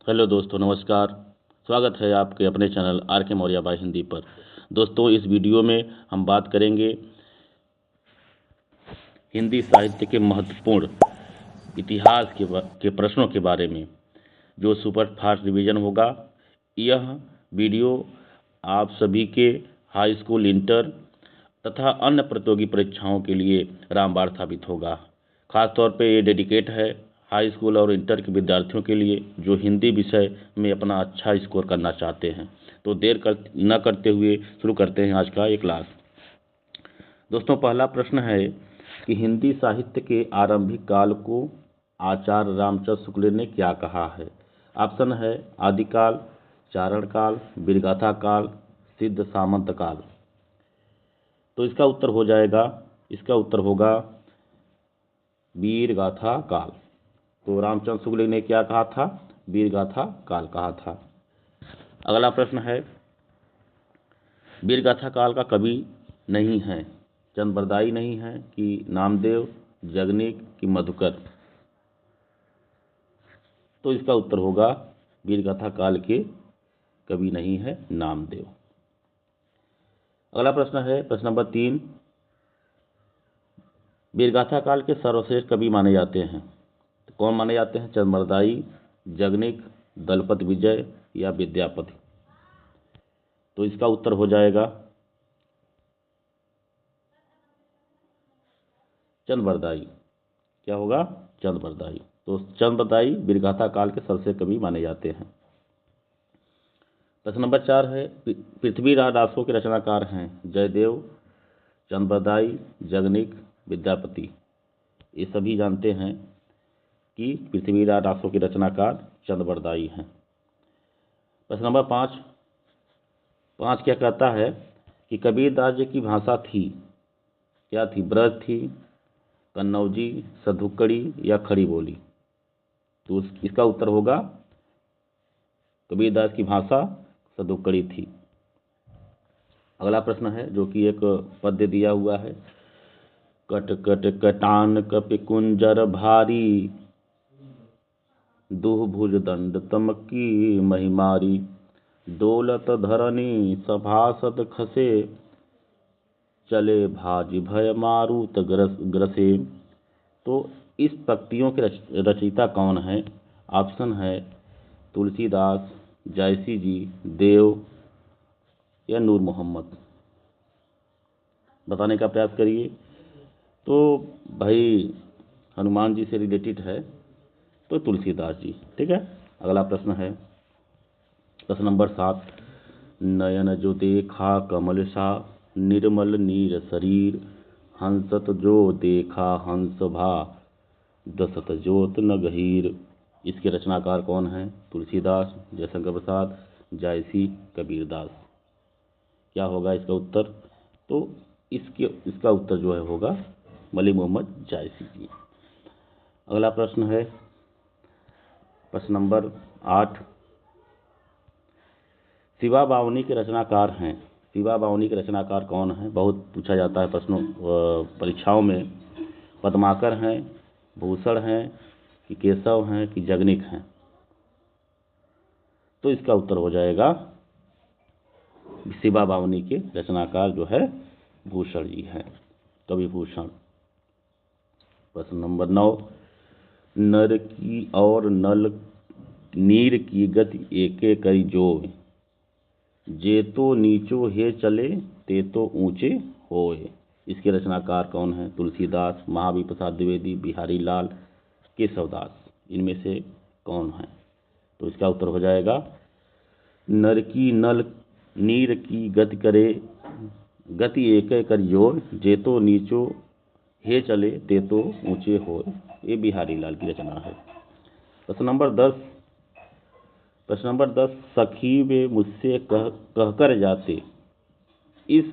Hello दोस्तों, नमस्कार। स्वागत है आपके अपने चैनल आर के मौर्य बाय हिंदी पर। दोस्तों, इस वीडियो में हम बात करेंगे हिंदी साहित्य के महत्वपूर्ण इतिहास के प्रश्नों के बारे में, जो सुपर फास्ट रिवीजन होगा। यह वीडियो आप सभी के हाई स्कूल, इंटर तथा अन्य प्रतियोगी परीक्षाओं के लिए रामबाण साबित होगा। खास तौर पे ये डेडिकेट है हाई स्कूल और इंटर के विद्यार्थियों के लिए जो हिंदी विषय में अपना अच्छा स्कोर करना चाहते हैं। तो देर न करते हुए शुरू करते हैं आज का ये क्लास। दोस्तों, पहला प्रश्न है कि हिंदी साहित्य के आरंभिक काल को आचार्य रामचंद्र शुक्ल ने क्या कहा है। ऑप्शन है आदिकाल, चारण काल, वीरगाथा काल, सिद्ध सामंत काल। तो इसका उत्तर होगा वीरगाथा काल। तो रामचंद्र शुक्ल ने क्या कहा था? वीरगाथा काल कहा था। अगला प्रश्न है, वीरगाथा काल का कवि नहीं है, चंद्रबरदाई नहीं है कि नामदेव, जगनिक कि मधुकर। तो इसका उत्तर होगा वीरगाथा काल के कवि नहीं है नामदेव। अगला प्रश्न है प्रश्न नंबर 3, वीरगाथा काल के सर्वश्रेष्ठ कवि माने जाते हैं तो कौन माने जाते हैं? चंद्रबरदाई, जगनिक, दलपत विजय या विद्यापति। तो इसका उत्तर हो जाएगा चंद्रबरदाई। क्या होगा? चंद्रबरदाई। तो चंद्रबरदाई वीरगाथा काल के सर्वश्रेष्ठ कवि माने जाते हैं। प्रश्न नंबर 4 है, पृथ्वीराज रासो के रचनाकार हैं जयदेव, चंद्रबरदाई, जगनिक, विद्यापति। ये सभी जानते हैं कि पृथ्वीराज रासो के रचनाकार चंद्रबरदाई हैं। प्रश्न नंबर 5 क्या कहता है कि कबीरदास जी की भाषा थी, क्या थी? ब्रज थी, कन्नौजी, सधुकड़ी या खड़ी बोली। तो इसका उत्तर होगा कबीरदास की भाषा सधुकड़ी थी। अगला प्रश्न है जो कि एक पद्य दिया हुआ है, कट कट कटान कपि कुंजर भारी, दुह भुज दंड तमकी महिमारी, दौलत धरनी सभासद खसे, चले भाज भय मारुत ग्रसे। तो इस पंक्तियों के रचयिता कौन है? ऑप्शन है तुलसीदास, जायसी जी, देव या नूर मोहम्मद। बताने का प्रयास करिए। तो भाई हनुमान जी से रिलेटेड है तो तुलसीदास जी। ठीक है। अगला प्रश्न है प्रश्न नंबर 7, नयन जो देखा कमल सा, निर्मल नीर शरीर, हंसत जो देखा हंस भा, दसत जोत न गहीर। इसके रचनाकार कौन हैं? तुलसीदास, जयशंकर प्रसाद, जायसी, कबीरदास। क्या होगा इसका उत्तर? तो इसका उत्तर जो है होगा मलिक मोहम्मद जायसी जी। अगला प्रश्न है प्रश्न नंबर 8, शिवा बावनी के रचनाकार हैं। शिवा बावनी के रचनाकार कौन हैं? बहुत पूछा जाता है प्रश्नों परीक्षाओं में। पद्माकर हैं, भूषण हैं कि केशव हैं कि जगनिक हैं। तो इसका उत्तर हो जाएगा शिवा बावनी के रचनाकार जो है भूषण जी हैं, कवि भूषण। प्रश्न नंबर 9, नर की और नल नीर की गति एके कई जोय, जे तो नीचो हे चले ते तो ऊंचे होए। इसके रचनाकार कौन हैं? तुलसीदास, महावीर प्रसाद द्विवेदी, बिहारी लाल, केशवदास। इनमें से कौन है? तो इसका उत्तर हो जाएगा नर की नल नीर की गति करे, गति एक कर जोर, जे तो नीचो हे चले ते तो ऊंचे होए। ये बिहारी लाल की रचना है। प्रश्न नंबर 10, सखी वे मुझसे कहकर जाते। इस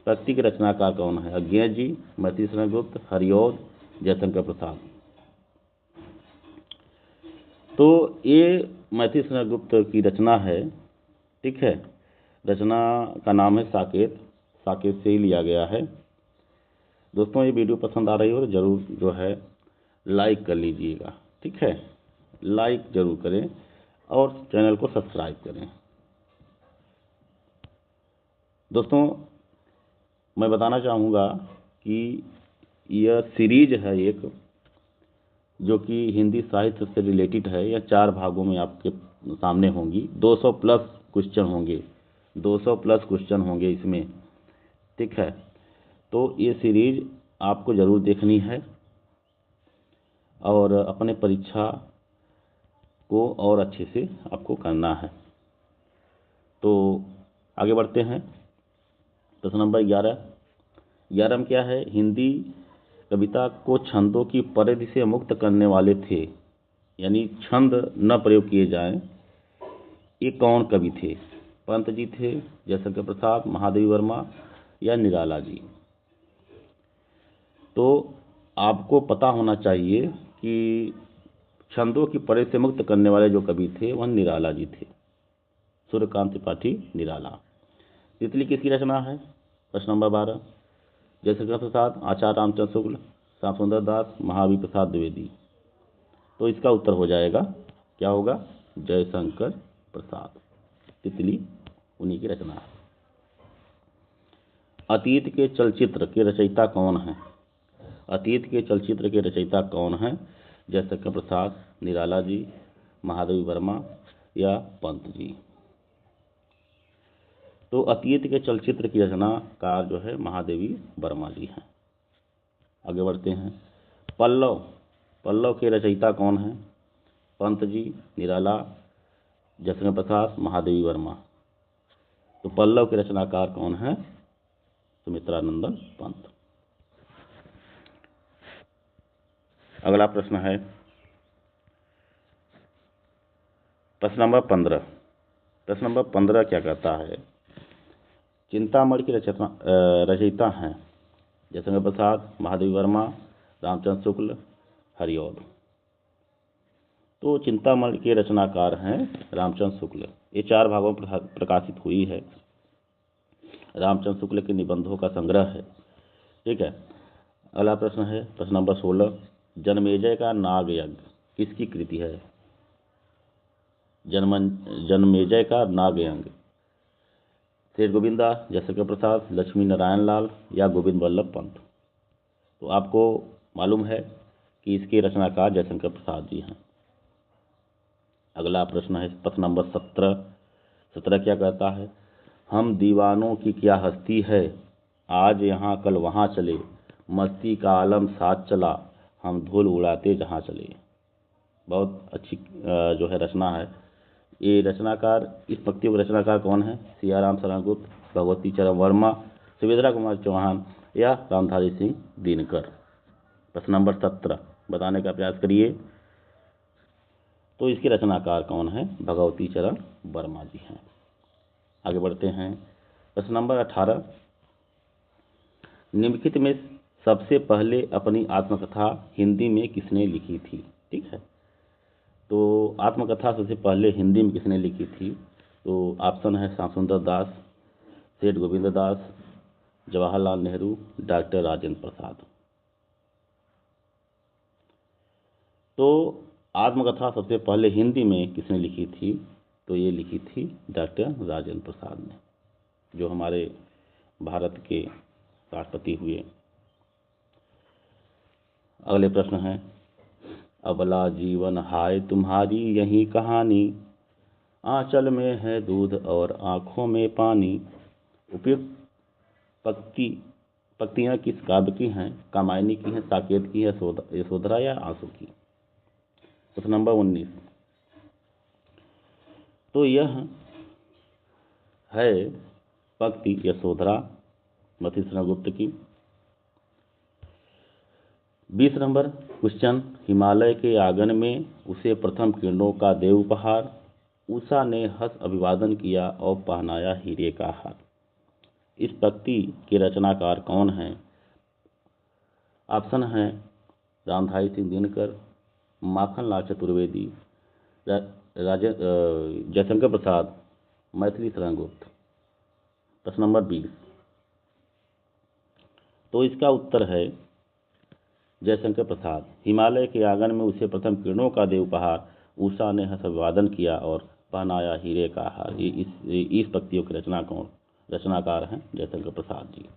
पंक्ति के रचनाकार कौन है? अज्ञेय जी, मैथिली शरण गुप्त, हरिऔध, जयशंकर प्रसाद। तो ये मैथिली शरण गुप्त की रचना है। ठीक है। रचना का नाम है साकेत से ही लिया गया है। दोस्तों, ये वीडियो पसंद आ रही हो तो ज़रूर जो है लाइक कर लीजिएगा। ठीक है, लाइक ज़रूर करें और चैनल को सब्सक्राइब करें। दोस्तों, मैं बताना चाहूँगा कि यह सीरीज है एक, जो कि हिंदी साहित्य से रिलेटेड है। यह 4 भागों में आपके सामने होंगी। 200 प्लस क्वेश्चन होंगे, 200 प्लस क्वेश्चन होंगे इसमें, ठीक है। तो ये सीरीज आपको ज़रूर देखनी है और अपने परीक्षा को और अच्छे से आपको करना है। तो आगे बढ़ते हैं। प्रश्न नंबर 11 में क्या है? हिंदी कविता को छंदों की परिधि से मुक्त करने वाले थे, यानी छंद न प्रयोग किए जाएं, ये कौन कवि थे? पंत जी थे, जयशंकर प्रसाद, महादेवी वर्मा या निराला जी? तो आपको पता होना चाहिए कि छंदों की परिधि से मुक्त करने वाले जो कवि थे वह निराला जी थे, सूर्यकांत त्रिपाठी निराला। तितली किसकी रचना है? प्रश्न नंबर 12, जयशंकर प्रसाद, आचार्य रामचंद्र शुक्ल, श्याम सुंदर दास, महावीर प्रसाद द्विवेदी। तो इसका उत्तर हो जाएगा, क्या होगा? जयशंकर प्रसाद। तितली उन्हीं की रचना है। अतीत के चलचित्र के रचयिता कौन हैं? अतीत के चलचित्र के रचयिता कौन हैं? जयशंकर प्रसाद, निराला जी, महादेवी वर्मा या पंत जी? तो अतीत के चलचित्र की रचनाकार जो है महादेवी वर्मा जी हैं। आगे बढ़ते हैं। पल्लव के रचयिता कौन हैं? पंत जी, निराला, जयशंकर प्रसाद, महादेवी वर्मा। तो पल्लव के रचनाकार कौन हैं? सुमित्रानंदन पंत। अगला प्रश्न है प्रश्न नंबर 15। प्रश्न नंबर 15 क्या कहता है? चिंतामणि की रचयिता हैं जयशंकर प्रसाद, महादेवी वर्मा, रामचंद्र शुक्ल, हरिऔध। तो चिंतामणि के रचनाकार हैं रामचंद्र शुक्ल। ये 4 भागों में प्रकाशित हुई है। रामचंद्र शुक्ल के निबंधों का संग्रह है, ठीक है। अगला प्रश्न है प्रश्न नंबर 16, जन्मेजय का नाग यज्ञ किसकी कृति है? जन्मेजय का नाग यज्ञ सेठ गोविंदा, जयशंकर प्रसाद, लक्ष्मी नारायण लाल या गोविंद वल्लभ पंत? तो आपको मालूम है कि इसके रचनाकार जयशंकर प्रसाद जी हैं। अगला प्रश्न है प्रश्न नंबर 17 क्या कहता है? हम दीवानों की क्या हस्ती है, आज यहाँ कल वहाँ चले, मस्ती का आलम साथ चला, हम धूल उड़ाते जहाँ चले। बहुत अच्छी जो है रचना है। ये रचनाकार, इस पंक्ति के रचनाकार कौन है? सियाराम शरण गुप्त, भगवती चरण वर्मा, सुभद्रा कुमार चौहान या रामधारी सिंह दिनकर? प्रश्न नंबर 17 बताने का प्रयास करिए। तो इसके रचनाकार कौन है? भगवती चरण वर्मा जी हैं। आगे बढ़ते हैं। प्रश्न नंबर 18, निम्नलिखित में सबसे पहले अपनी आत्मकथा हिंदी में किसने लिखी थी? ठीक है, तो आत्मकथा सबसे पहले हिंदी में किसने लिखी थी? तो ऑप्शन है श्याम सुंदर दास, सेठ गोविंद दास, जवाहरलाल नेहरू, डॉक्टर राजेंद्र प्रसाद। तो आत्मकथा सबसे पहले हिंदी में किसने लिखी थी? तो ये लिखी थी डॉक्टर राजेंद्र प्रसाद ने, जो हमारे भारत के राष्ट्रपति हुए। अगले प्रश्न है, अबला जीवन हाय तुम्हारी यही कहानी, आंचल में है दूध और आँखों में पानी। उपयुक्त पंक्तियाँ किस काव्य की हैं? कामायनी की हैं, साकेत की है, यशोधरा या आंसू की? प्रश्न नंबर 19, तो यह है पंक्ति यशोधरा मती गुप्त की। 20 नंबर क्वेश्चन, हिमालय के आंगन में उसे प्रथम किरणों का दे उपहार, उषा ने हंस अभिवादन किया और पहनाया हीरे का हार। इस पंक्ति के रचनाकार कौन हैं? ऑप्शन है रामधारी सिंह दिनकर, माखनलाल चतुर्वेदी, जयशंकर प्रसाद, मैथिली शरण गुप्त। प्रश्न नंबर 20, तो इसका उत्तर है जयशंकर प्रसाद। हिमालय के आंगन में उसे प्रथम किरणों का दे उपहार, उषा ने हंस अभिवादन किया और पहनाया हीरे का हार। ये इस पंक्तियों के रचनाकार हैं जयशंकर प्रसाद जी।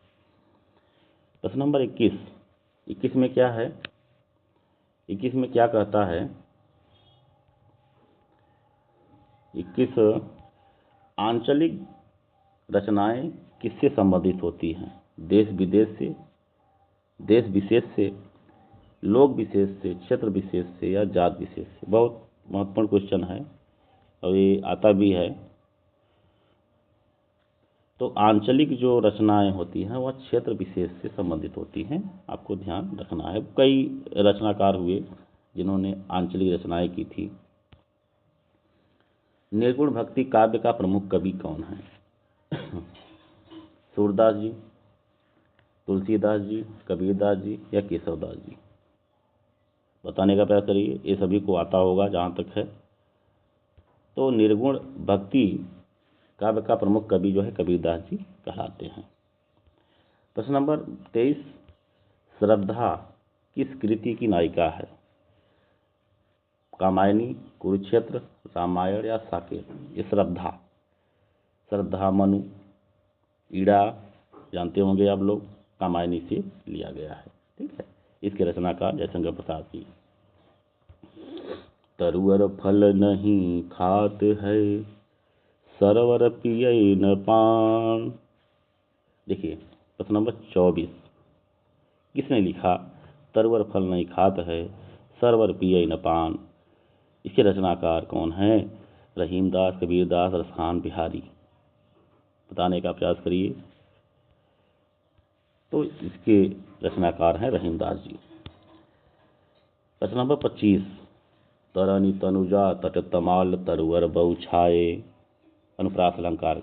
प्रश्न नंबर 21 में क्या है? 21 में क्या कहता है? 21 आंचलिक रचनाएं किससे संबंधित होती हैं? देश विशेष से, लोक विशेष से, क्षेत्र विशेष से या जात विशेष से? बहुत महत्वपूर्ण क्वेश्चन है और ये आता भी है। तो आंचलिक जो रचनाएं होती हैं वह क्षेत्र विशेष से संबंधित होती हैं, आपको ध्यान रखना है। कई रचनाकार हुए जिन्होंने आंचलिक रचनाएं की थी। निर्गुण भक्ति काव्य का प्रमुख कवि कौन है? सूरदास जी, तुलसीदास जी, कबीरदास जी या केशवदास जी? बताने का प्रयास करिए, ये सभी को आता होगा जहाँ तक है। तो निर्गुण भक्ति काव्य का प्रमुख कवि जो है कबीरदास जी कहलाते हैं। प्रश्न नंबर 23 श्रद्धा किस कृति की नायिका है? कामायनी, कुरुक्षेत्र, रामायण या साकेत? ये श्रद्धा मनु, ईड़ा जानते होंगे आप लोग, कामायनी से लिया गया है। ठीक है, इसके रचनाकार जयशंकर प्रसाद जी। तरुअर फल नहीं खात है, सरवर पिय न पान। देखिए प्रश्न नंबर 24 किसने लिखा? तरुअर फल नहीं खात है, सरवर पिय न पान। इसके रचनाकार कौन है? रहीमदास, कबीरदास, रसखान बिहारी? बताने का प्रयास करिए। तो इसके रचनाकार हैं रहीमदास जी। प्रश्न नंबर 25 तरनी तनुजा तट तमाल तरुअर बहु छाए। अनुप्रास अलंकार।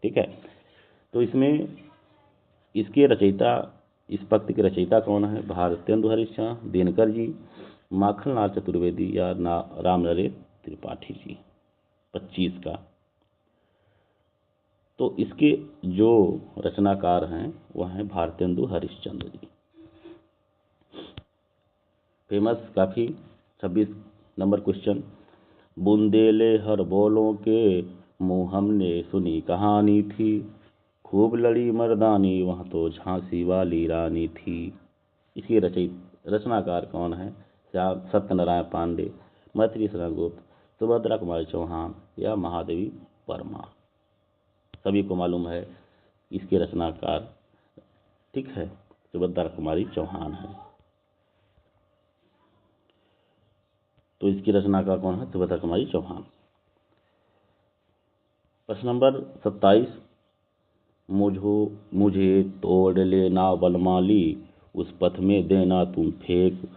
ठीक है, तो इसमें इसके रचयिता, इस पंक्ति के रचयिता कौन है? भारतेंदु हरिश्चंद्र, दिनकर जी, माखनलाल चतुर्वेदी या राम नरेश त्रिपाठी जी? 25 का। तो इसके जो रचनाकार हैं वह हैं भारतेंदु हरिश्चंद्र जी। फेमस काफी 26 नंबर क्वेश्चन, बुंदेले हर बोलों के मुँह हमने सुनी कहानी थी, खूब लड़ी मर्दानी वहाँ तो झांसी वाली रानी थी। इसके रचनाकार कौन है? सत्यनारायण पांडे, मैथिली शरण गुप्त, सुभद्रा कुमारी चौहान या महादेवी वर्मा? सभी को मालूम है इसके रचनाकार, ठीक है, सुभद्रा कुमारी चौहान है। तो इसकी रचनाकार कौन है? सुभद्रा कुमारी चौहान। प्रश्न नंबर 27 मुझे तोड़ लेना बलमाली, उस पथ में देना तुम फेंक,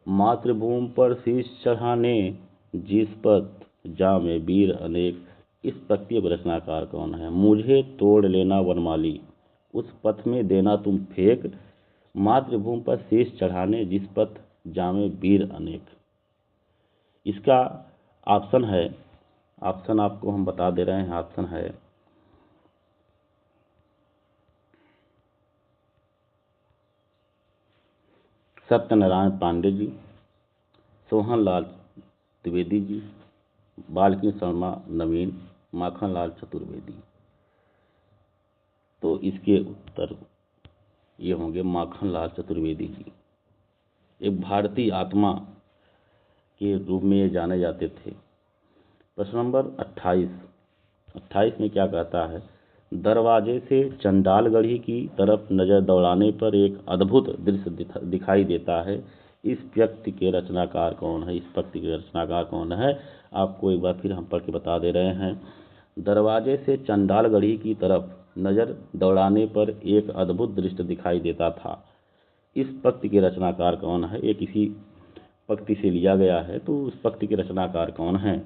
मातृभूमि पर शीश चढ़ाने, जिस पथ जामे वीर अनेक। इस पंक्ति का रचनाकार कौन है? मुझे तोड़ लेना वनमाली, उस पथ में देना तुम फेंक, मातृभूमि पर शीश चढ़ाने, जिस पथ जामे वीर अनेक। इसका ऑप्शन है, ऑप्शन आपको हम बता दे रहे हैं। ऑप्शन है सत्यनारायण पांडे जी, सोहनलाल द्विवेदी जी, बालकृष्ण शर्मा नवीन, माखनलाल चतुर्वेदी। तो इसके उत्तर ये होंगे माखनलाल चतुर्वेदी जी। एक भारतीय आत्मा के रूप में ये जाने जाते थे। प्रश्न नंबर 28 में क्या कहता है? दरवाजे से चंडालगढ़ी की तरफ नजर दौड़ाने पर एक अद्भुत दृश्य दिखाई देता है। इस व्यक्ति के रचनाकार कौन है? इस पंक्ति के रचनाकार कौन है? आपको एक बार फिर हम पढ़ के बता दे रहे हैं। दरवाजे से चंडालगढ़ी की तरफ नजर दौड़ाने पर एक अद्भुत दृश्य दिखाई देता था। इस पंक्ति के रचनाकार कौन है? ये किसी पंक्ति से लिया गया है, तो उस पंक्ति के रचनाकार कौन है?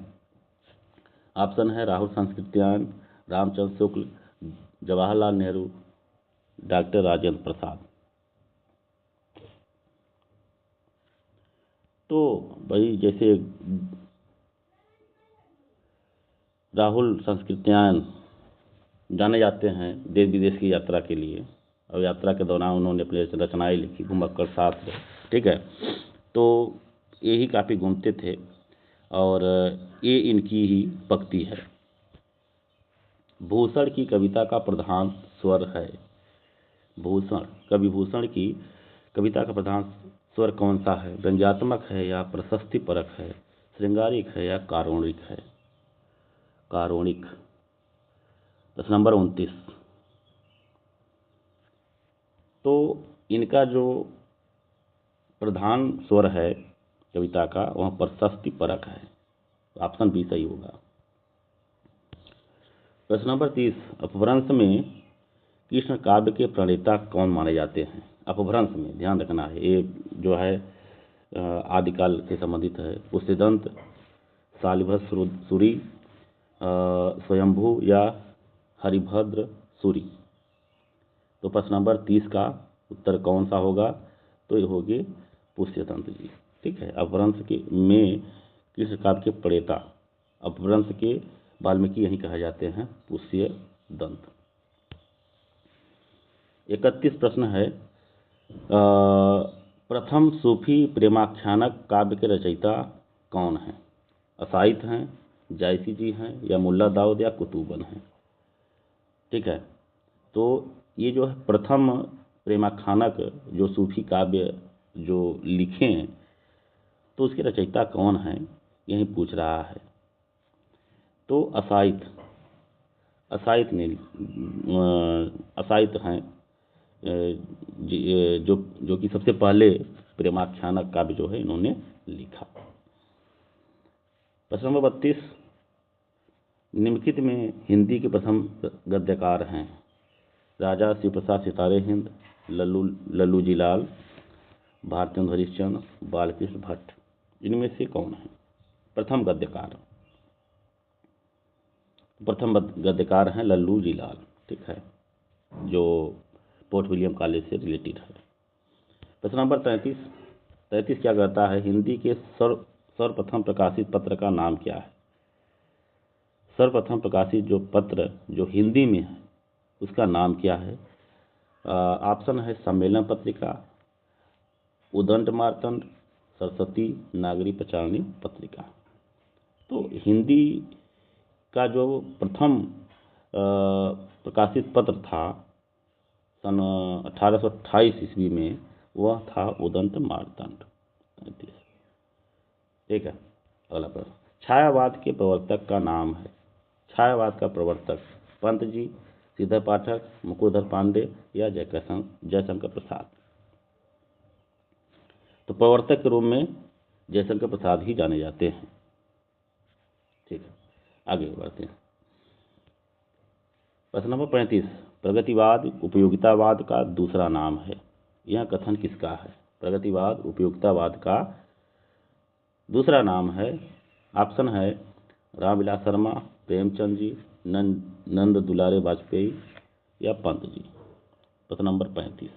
ऑप्शन है राहुल संस्कृत्यायन, रामचंद्र शुक्ल, जवाहरलाल नेहरू, डॉक्टर राजेंद्र प्रसाद। तो भाई जैसे राहुल संस्कृत्यायन जाने जाते हैं देश विदेश की यात्रा के लिए, और यात्रा के दौरान उन्होंने अपनी रचनाएं लिखी घुमक्कड़ साथ। ठीक है, तो यही काफ़ी घूमते थे। और ये इनकी ही पंक्ति है। भूषण की कविता का प्रधान स्वर है। भूषण, कवि भूषण की कविता का प्रधान स्वर कौन सा है? व्यंग्यात्मक है या प्रशस्ति परक है, श्रृंगारिक है या कारुणिक है? कारुणिक। प्रश्न नंबर 29। तो इनका जो प्रधान स्वर है कविता का वह प्रशस्ति परक है। ऑप्शन बी सही होगा। प्रश्न नंबर 30। अपभ्रंश में कृष्ण काव्य के प्रणेता कौन माने जाते हैं? अपभ्रंश में ध्यान रखना है, ये जो है आदिकाल से संबंधित है। पुष्यदंत, शालिभद्र सूरी, स्वयंभू या हरिभद्र सूरी। तो प्रश्न नंबर 30 का उत्तर कौन सा होगा? तो ये होगी पुष्यदंत जी। ठीक है। अपभ्रंश के में कृष्ण काव्य के प्रणेता, अपभ्रंश के वाल्मीकि यही कहा जाते हैं पुष्यदंत। 31 प्रश्न है, प्रथम सूफी प्रेमाख्यानक काव्य के रचयिता कौन है? असाइद हैं, जायसी जी हैं या मुल्ला दाऊद या कुतुबन हैं? ठीक है। तो ये जो है प्रथम प्रेमाख्यानक जो सूफी काव्य जो लिखे हैं तो उसके रचयिता कौन हैं यही पूछ रहा है। तो असाइद हैं जो कि सबसे पहले प्रेमाख्यानक काव्य जो है इन्होंने लिखा। प्रश्न नंबर 32। निम्नलिखित में हिंदी के प्रथम गद्यकार हैं? राजा शिव प्रसाद सितारे हिंद, लल्लू जी लाल, भारतेंदु हरिश्चंद्र, बालकृष्ण भट्ट। इनमें से कौन है प्रथम गद्यकार? प्रथम गद्यकार हैं लल्लू जी लाल। ठीक है, जो पोर्ट विलियम कॉलेज से रिलेटेड है। प्रश्न नंबर 33 क्या कहता है? हिंदी के सर्वप्रथम प्रकाशित पत्र का नाम क्या है? सर्वप्रथम प्रकाशित जो पत्र जो हिंदी में है उसका नाम क्या है? ऑप्शन है सम्मेलन पत्रिका, उदंड मार्तंड, सरस्वती नागरी प्रचारणी पत्रिका। तो हिंदी का जो प्रथम प्रकाशित पत्र था सन 1828 ईस्वी में वह था उदंड मार्तंड। ठीक है। अगला प्रश्न, छायावाद के प्रवर्तक का नाम है? छायावाद का प्रवर्तक पंत जी, श्रीधर पाठक, मुकुंदर पांडे या जयशंकर प्रसाद? तो प्रवर्तक के रूप में जयशंकर प्रसाद ही जाने जाते हैं। ठीक है, आगे बढ़ते हैं। प्रश्न नंबर 35। प्रगतिवाद उपयोगितावाद का दूसरा नाम है? यह कथन किसका है? प्रगतिवाद उपयोगितावाद का दूसरा नाम है। ऑप्शन है रामविलास शर्मा, प्रेमचंद जी, नंद दुलारे वाजपेयी या पंत जी? प्रश्न नंबर 35।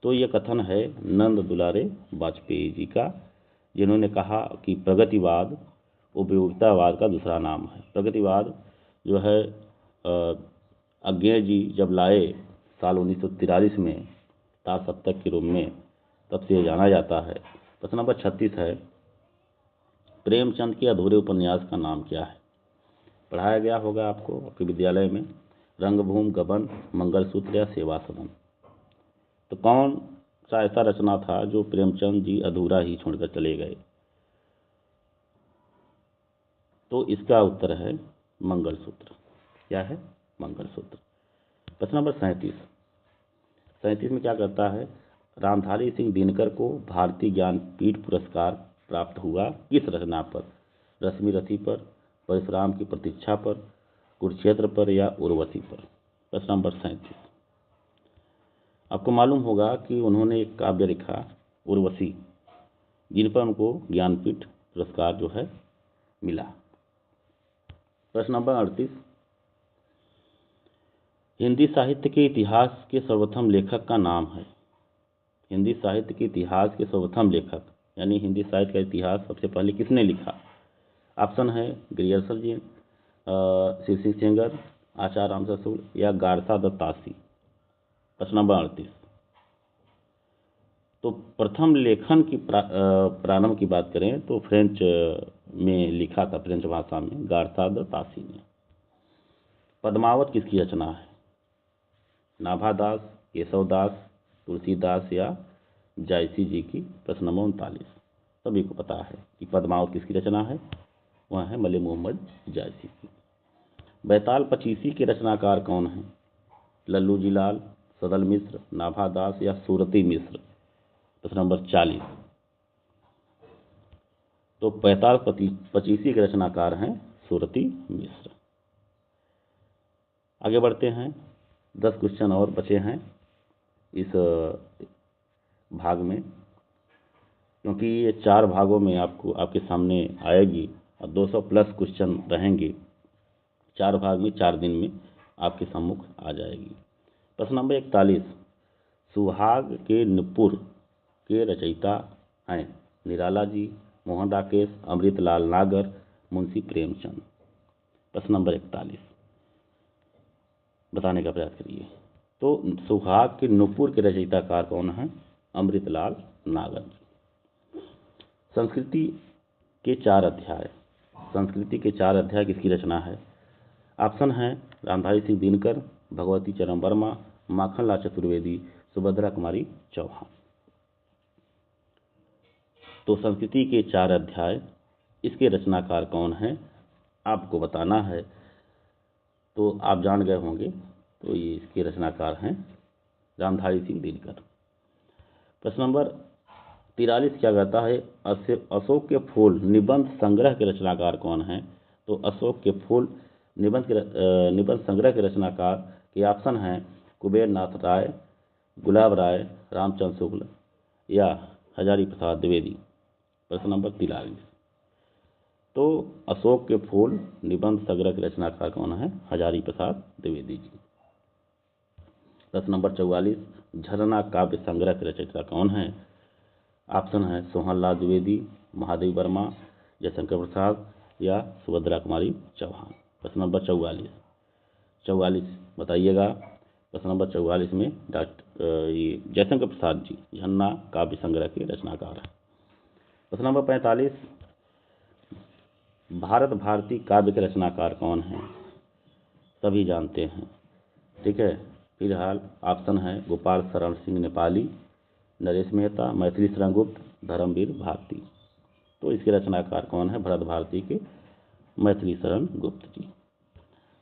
तो यह कथन है नंद दुलारे वाजपेयी जी का, जिन्होंने कहा कि प्रगतिवाद उपयोगितावाद का दूसरा नाम है। प्रगतिवाद जो है अज्ञेय जी जब लाए साल 1943 में तार सप्तक के रूप में, तब से जाना जाता है। प्रश्न नंबर 36 है, प्रेमचंद के अधूरे उपन्यास का नाम क्या है? पढ़ाया गया होगा आपको आपके विद्यालय में, रंगभूमि, गबन, मंगलसूत्र या सेवा सदन। तो कौन सा ऐसा रचना था जो प्रेमचंद जी अधूरा ही छोड़कर चले गए? तो इसका उत्तर है मंगलसूत्र। क्या है? मंगलसूत्र। प्रश्न नंबर 37 में क्या करता है? रामधारी सिंह दिनकर को भारतीय ज्ञानपीठ पुरस्कार प्राप्त हुआ किस रचना पर? रश्मि रथी पर, परशुराम की प्रतीक्षा पर, कुरुक्षेत्र पर या उर्वशी पर? प्रश्न नंबर 37। आपको मालूम होगा कि उन्होंने एक काव्य लिखा उर्वशी, जिन पर उनको ज्ञानपीठ पुरस्कार जो है मिला। प्रश्न नंबर 38। हिंदी साहित्य के इतिहास के सर्वप्रथम लेखक का नाम है? हिंदी साहित्य के इतिहास के सर्वप्रथम लेखक, यानी हिंदी साहित्य का इतिहास सबसे पहले किसने लिखा? ऑप्शन है ग्रियर्सन जी, शिव सिंह सेंगर, आचार्य राम ससूल या गारसा दत्त तासी? प्रश्न नंबर 38। तो प्रथम लेखन की प्रारंभ की बात करें तो फ्रेंच में लिखा था, फ्रेंच भाषा में, गारसाद तासी ने। पद्मावत किसकी रचना है? नाभादास, केशवदास, तुलसीदास या जायसी जी की? प्रश्न नंबर 39 सभी को पता है कि पद्मावत किसकी रचना है, वह है मलिक मोहम्मद जायसी की। बैताल पचीसी के रचनाकार कौन हैं? लल्लू जी लाल, सदल मिश्र, नाभादास या सूरती मिश्र? प्रश्न नंबर 40। तो बैताल पचीसी के रचनाकार हैं सूरती मिश्र। आगे बढ़ते हैं, 10 क्वेश्चन और बचे हैं इस भाग में, क्योंकि ये 4 भागों में आपके सामने आएगी और 200 प्लस क्वेश्चन रहेंगे। 4 भाग में 4 दिन में आपके सम्मुख आ जाएगी। प्रश्न नंबर 41, सुहाग के नुपुर के रचयिता हैं? निराला जी, मोहन राकेश, अमृतलाल नागर, मुंशी प्रेमचंद? प्रश्न नंबर 41 बताने का प्रयास करिए। तो सुहाग के नुपुर के रचयिताकार कौन हैं? अमृतलाल नागर जी। संस्कृति के 4 अध्याय, संस्कृति के 4 अध्याय किसकी रचना है? ऑप्शन है रामधारी सिंह दिनकर, भगवती चरण वर्मा, माखनलाल चतुर्वेदी, सुभद्रा कुमारी चौहान। तो संस्कृति के 4 अध्याय, इसके रचनाकार कौन हैं आपको बताना है। तो आप जान गए होंगे, तो ये इसके रचनाकार हैं रामधारी सिंह दिनकर। प्रश्न नंबर 43 क्या कहता है? अशोक के फूल निबंध संग्रह के रचनाकार कौन हैं? तो अशोक के फूल निबंध संग्रह के रचनाकार के ऑप्शन हैं कुबेर नाथ राय, गुलाब राय, रामचंद्र शुक्ल या हजारी प्रसाद द्विवेदी? प्रश्न नंबर 43। तो अशोक के फूल निबंध संग्रह के रचनाकार कौन है? हजारी प्रसाद द्विवेदी जी। प्रश्न नंबर 44, झरना काव्य संग्रह के रचयिता कौन है? ऑप्शन है सोहनलाल द्विवेदी, महादेव वर्मा, जयशंकर प्रसाद या सुभद्रा कुमारी चौहान? प्रश्न नंबर 44 बताइएगा। प्रश्न नंबर 44 में ये जयशंकर प्रसाद जी झरना काव्य संग्रह के रचनाकार हैं। प्रश्न नंबर 45, भारत भारती काव्य के रचनाकार कौन हैं? सभी जानते हैं, ठीक है। फिलहाल ऑप्शन है गोपाल शरण सिंह नेपाली, नरेश मेहता, मैथिली शरण गुप्त, धर्मवीर भारती। तो इसके रचनाकार कौन है? भरत भारती के मैथिली शरण गुप्त जी।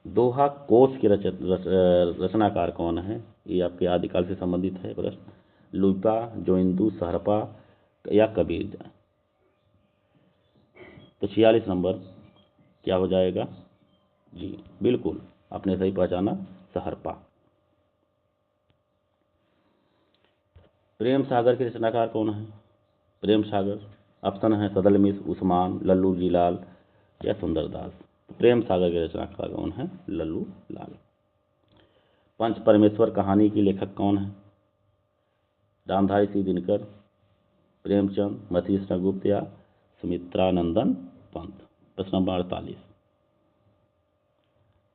दोहा कोश के रचनाकार कौन है? ये आपके आदिकाल से संबंधित है प्रश्न। लुइपा, जोइंदू, सहरपा या कबीर? तो 46 नंबर क्या हो जाएगा जी? बिल्कुल आपने सही पहचाना, सहरपा। प्रेम सागर के रचनाकार कौन है? प्रेम सागर ऑप्शन है सदल मिश्र, उस्मान, लल्लू जी लाल या सुंदरदास? प्रेम सागर के रचनाकार कौन है? लल्लू लाल। पंच परमेश्वर कहानी के लेखक कौन है? रामधारी सिंह दिनकर, प्रेमचंद, मैथिली शरण गुप्त या सुमित्रानंदन पंत? प्रश्न नंबर 48।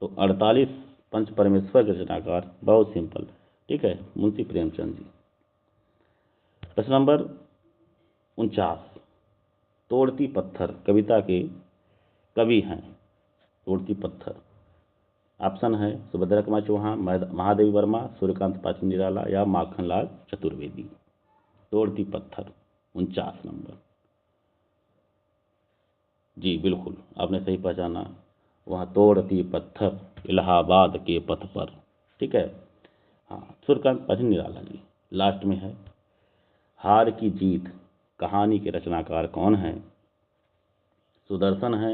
तो 48 पंच परमेश्वर के रचनाकार बहुत सिंपल, ठीक है, मुंशी प्रेमचंद जी। प्रश्न नंबर 49, तोड़ती पत्थर कविता के कवि हैं? तोड़ती पत्थर ऑप्शन है सुभद्रा कुमार चौहान, महादेवी वर्मा, सूर्यकांत पाठक निराला या माखनलाल चतुर्वेदी? तोड़ती पत्थर 49 नंबर जी, बिल्कुल आपने सही पहचाना। वहाँ तोड़ती पत्थर इलाहाबाद के पथ पर, ठीक है। हाँ, सूर्यकांत पाठक निराला जी। लास्ट में है हार की जीत कहानी के रचनाकार कौन है? सुदर्शन है,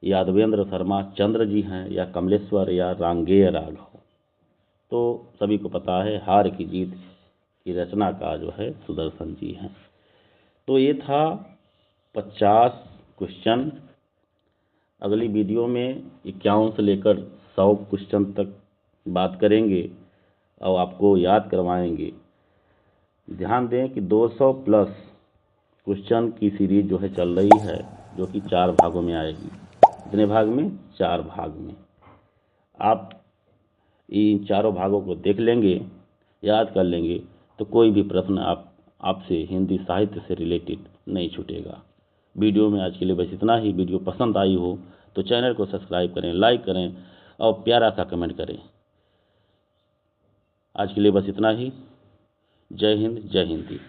यादवेंद्र शर्मा चंद्र जी हैं या कमलेश्वर या रांगेय राघव? तो सभी को पता है हार की जीत की रचनाकार जो है सुदर्शन जी हैं। तो ये था 50 क्वेश्चन। अगली वीडियो में 51 से लेकर 100 क्वेश्चन तक बात करेंगे और आपको याद करवाएंगे। ध्यान दें कि 200 प्लस क्वेश्चन की सीरीज जो है चल रही है, जो कि 4 भागों में आएगी। कितने भाग में? 4 भाग में। आप इन चारों भागों को देख लेंगे, याद कर लेंगे, तो कोई भी प्रश्न आप आपसे हिंदी साहित्य से रिलेटेड नहीं छूटेगा। वीडियो में आज के लिए बस इतना ही। वीडियो पसंद आई हो तो चैनल को सब्सक्राइब करें, लाइक करें और प्यारा सा कमेंट करें। आज के लिए बस इतना ही। जय हिंद, जय हिंदी।